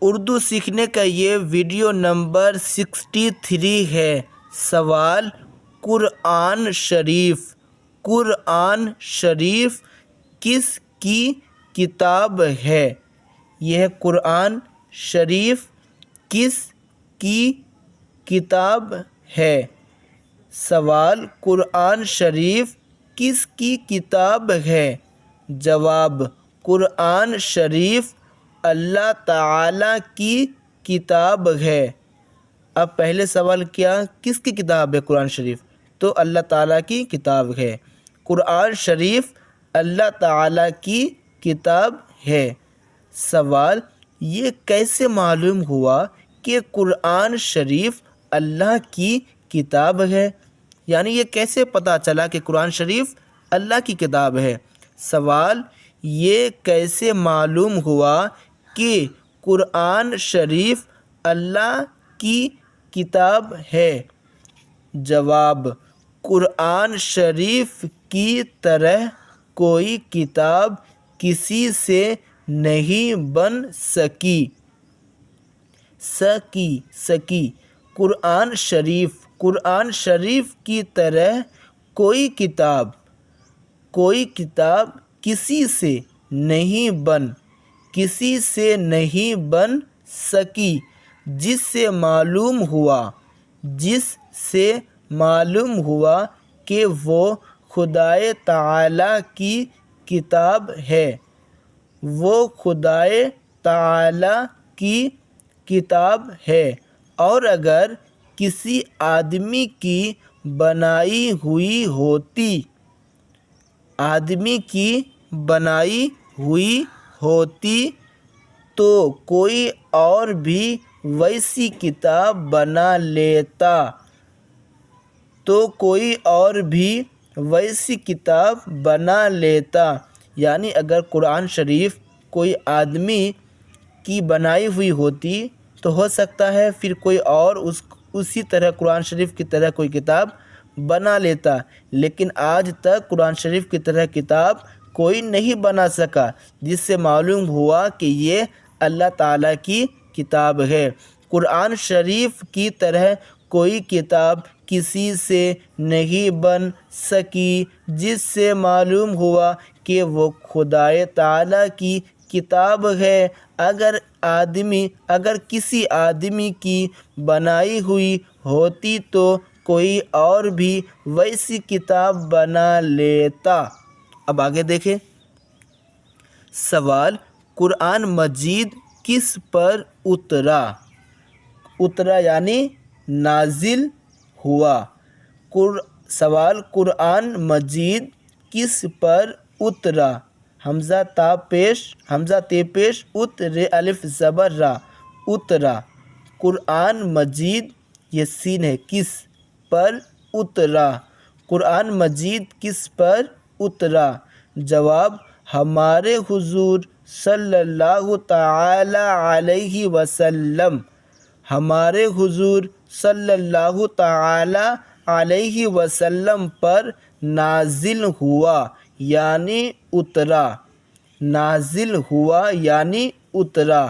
اردو سیکھنے کا یہ ویڈیو نمبر 63 ہے۔ سوال: قرآن شریف کس کی کتاب ہے؟ یہ قرآن شریف کس کی کتاب ہے؟ سوال: قرآن شریف کس کی کتاب ہے؟ جواب: قرآن شریف اللہ تعالیٰ کی کتاب ہے۔ اب پہلے سوال کیا، کس کی کتاب ہے قرآن شریف؟ تو اللہ تعالیٰ کی کتاب ہے۔ قرآن شریف اللہ تعالیٰ کی کتاب ہے۔ سوال: یہ کیسے معلوم ہوا کہ قرآن شریف اللہ کی کتاب ہے؟ یعنی یہ کیسے پتہ چلا کہ قرآن شریف اللہ کی کتاب ہے؟ سوال: یہ کیسے معلوم ہوا کہ قرآن شریف اللہ کی کتاب ہے؟ جواب: قرآن شریف کی طرح کوئی کتاب کسی سے نہیں بن سکی۔ قرآن شریف کی طرح کوئی کتاب کسی سے نہیں بن سکی، جس سے معلوم ہوا کہ وہ خدائے تعالیٰ کی کتاب ہے۔ اور اگر کسی آدمی کی بنائی ہوئی ہوتی تو کوئی اور بھی ویسی کتاب بنا لیتا۔ یعنی اگر قرآن شریف کوئی آدمی کی بنائی ہوئی ہوتی تو ہو سکتا ہے پھر کوئی اور اسی طرح قرآن شریف کی طرح کوئی کتاب بنا لیتا، لیکن آج تک قرآن شریف کی طرح کتاب کوئی نہیں بنا سکا، جس سے معلوم ہوا کہ یہ اللہ تعالیٰ کی کتاب ہے۔ قرآن شریف کی طرح کوئی کتاب کسی سے نہیں بن سکی، جس سے معلوم ہوا کہ وہ خدائے تعالیٰ کی کتاب ہے۔ اگر کسی آدمی کی بنائی ہوئی ہوتی تو کوئی اور بھی ویسی کتاب بنا لیتا۔ اب آگے دیکھیں۔ سوال: قرآن مجید کس پر اترا یعنی نازل ہوا؟ سوال: قرآن مجید کس پر اترا؟ حمزہ تے پیش الف زبر را، اترا۔ قرآن مجید یہ سین ہے، کس پر اترا؟ قرآن مجید کس پر اترا؟ جواب: ہمارے حضور صلی اللہ تعالی علیہ وسلم ہمارے حضور صلی اللہ تعالی علیہ وسلم پر نازل ہوا یعنی اترا۔ نازل ہوا یعنی اترا۔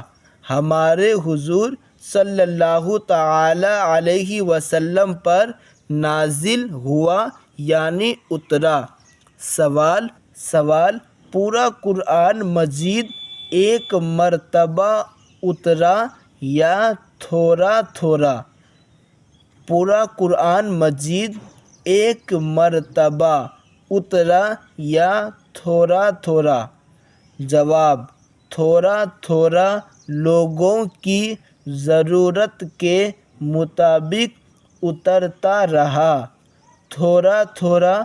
ہمارے حضور صلی اللہ تعالی علیہ وسلم پر نازل ہوا یعنی اترا۔ سوال: پورا قرآن مجید ایک مرتبہ اترا یا تھوڑا تھوڑا؟ پورا قرآن مجید ایک مرتبہ اترا یا تھوڑا تھوڑا؟ جواب: تھوڑا تھوڑا، لوگوں کی ضرورت کے مطابق اترتا رہا۔ تھوڑا تھوڑا،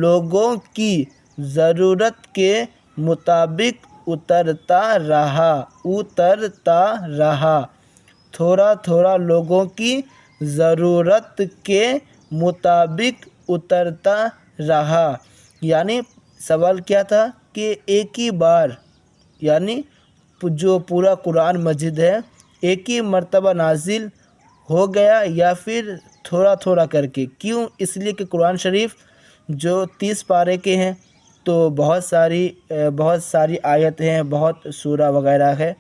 لوگوں کی ضرورت کے مطابق اترتا رہا۔ تھوڑا تھوڑا، لوگوں کی ضرورت کے مطابق اترتا رہا۔ یعنی سوال کیا تھا کہ ایک ہی بار یعنی جو پورا قرآن مجید ہے ایک ہی مرتبہ نازل ہو گیا یا پھر تھوڑا تھوڑا کر کے؟ کیوں؟ اس لیے کہ قرآن شریف جو 30 پارے کے ہیں تو بہت ساری آیت ہیں، بہت سورہ وغیرہ ہے،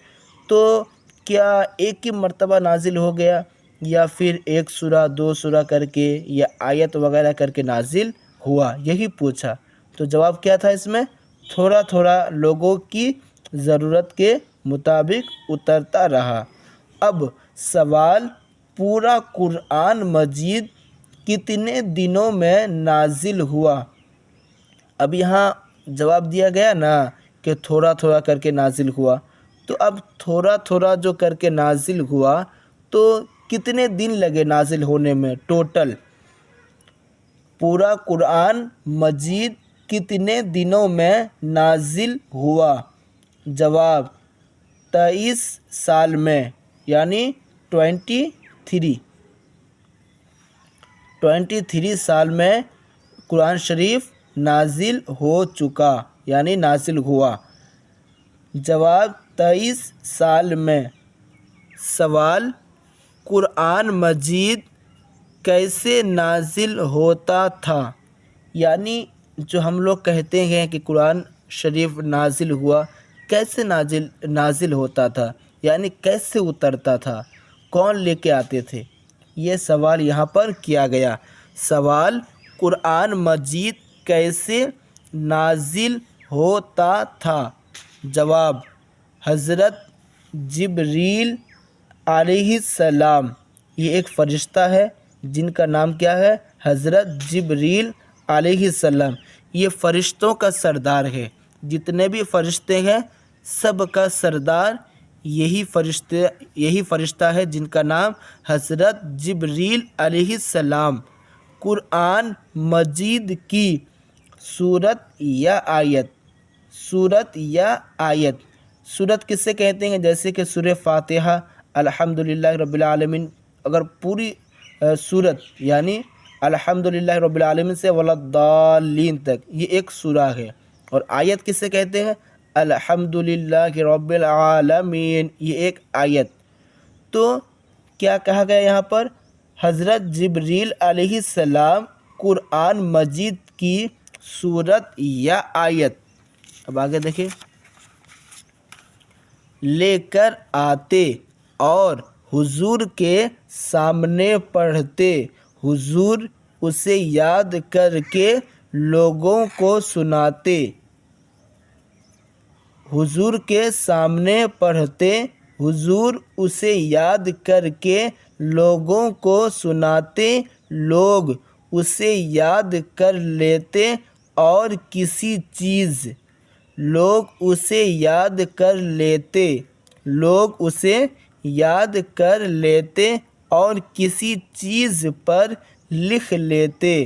تو کیا ایک ہی مرتبہ نازل ہو گیا یا پھر ایک سورہ 2 سورہ کر کے یا آیت وغیرہ کر کے نازل ہوا، یہی پوچھا۔ تو جواب کیا تھا اس میں؟ تھوڑا تھوڑا لوگوں کی ضرورت کے مطابق اترتا رہا۔ اب سوال، پورا قرآن مجید کتنے دنوں میں نازل ہوا؟ اب یہاں جواب دیا گیا نا کہ تھوڑا تھوڑا کر کے نازل ہوا، تو اب تھوڑا تھوڑا جو کر کے نازل ہوا تو کتنے دن لگے نازل ہونے میں ٹوٹل؟ پورا قرآن مجید کتنے دنوں میں نازل ہوا؟ جواب 23 سال میں، یعنی 23 سال میں قرآن شریف نازل ہو چکا، یعنی نازل ہوا۔ جواب 23 سال میں۔ سوال، قرآن مجید کیسے نازل ہوتا تھا؟ یعنی جو ہم لوگ کہتے ہیں کہ قرآن شریف نازل ہوا، کیسے نازل ہوتا تھا، یعنی کیسے اترتا تھا، کون لے کے آتے تھے؟ یہ سوال یہاں پر کیا گیا۔ سوال، قرآن مجید کیسے نازل ہوتا تھا؟ جواب، حضرت جبریل علیہ السلام۔ یہ ایک فرشتہ ہے جن کا نام کیا ہے؟ حضرت جبریل علیہ السلام۔ یہ فرشتوں کا سردار ہے، جتنے بھی فرشتے ہیں سب کا سردار یہی فرشتہ ہے جن کا نام حضرت جبریل علیہ السلام۔ قرآن مجید کی سورت یا آیت، سورت کسے کہتے ہیں؟ جیسے کہ سورہ فاتحہ، الحمدللہ رب العالمین، اگر پوری سورت یعنی الحمدللہ رب العالمین سے وللضالین تک، یہ ایک سورہ ہے۔ اور آیت کسے کہتے ہیں؟ الحمدللہ رب العالمین، یہ ایک آیت۔ تو کیا کہا گیا یہاں پر؟ حضرت جبریل علیہ السلام قرآن مجید کی سورت یا آیت، اب آگے دیکھیں، لے کر آتے اور حضور کے سامنے پڑھتے، حضور اسے یاد کر کے لوگوں کو سناتے، حضور کے سامنے پڑھتے، حضور اسے یاد کر کے لوگوں کو سناتے، لوگ اسے یاد کر لیتے اور کسی چیز، لوگ اسے یاد کر لیتے، لوگ اسے یاد کر لیتے اور کسی چیز پر لکھ لیتے،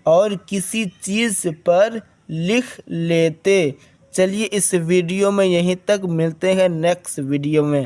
اور کسی چیز پر لکھ لیتے۔ چلیے اس ویڈیو میں یہیں تک، ملتے ہیں نیکسٹ ویڈیو میں۔